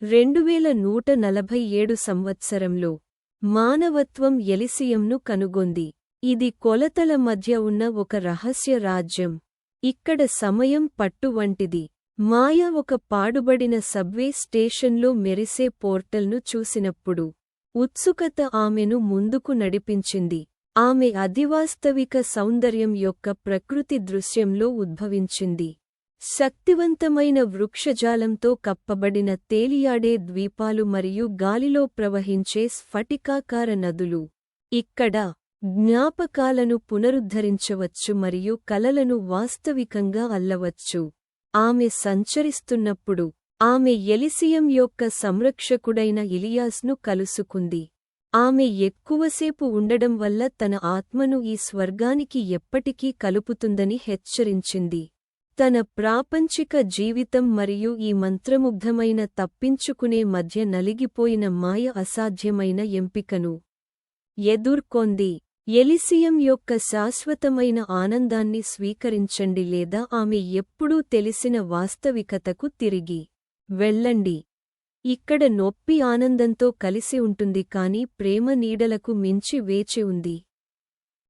2147 సంవత్సరంలో మానవత్వం ఎలిసియంను కనుగొంది. ఇది కొలతల మధ్య ఉన్న ఒక రహస్య రాజ్యం. ఇక్కడ సమయం పట్టు వంటిది. మాయ ఒక పాడుబడిన సబ్వే స్టేషన్లో మెరిసే పోర్టల్ను చూసినప్పుడు ఉత్సుకత ఆమెను ముందుకు నడిపించింది. ఆమె అధివాస్తవిక సౌందర్యం యొక్క ప్రకృతి దృశ్యంలో ఉద్భవించింది. శక్తివంతమైన వృక్షజాలంతో కప్పబడిన తేలియాడే ద్వీపాలు మరియు గాలిలో ప్రవహించే స్ఫటికాకార నదులు. ఇక్కడ జ్ఞాపకాలను పునరుద్ధరించవచ్చు మరియు కలలను వాస్తవికంగా అల్లవచ్చు. ఆమె సంచరిస్తున్నప్పుడు ఆమె ఎలిసియం యొక్క సంరక్షకుడైన ఇలియాస్ను కలుసుకుంది. ఆమె ఎక్కువసేపు ఉండడం వల్ల తన ఆత్మను ఈ స్వర్గానికి ఎప్పటికీ కలుపుతుందని హెచ్చరించింది. తన ప్రాపంచిక జీవితం మరియు ఈ మంత్రముగ్ధమైన తప్పించుకునే మధ్య నలిగిపోయిన మాయ అసాధ్యమైన ఎంపికను ఎదుర్కొంది. ఎలిసియం యొక్క శాశ్వతమైన ఆనందాన్ని స్వీకరించండి లేదా ఆమె ఎప్పుడూ తెలిసిన వాస్తవికతకు తిరిగి వెళ్ళండి. ఇక్కడ నొప్పి ఆనందంతో కలిసి ఉంటుంది కానీ ప్రేమ నీడలకు మించి వేచి ఉంది.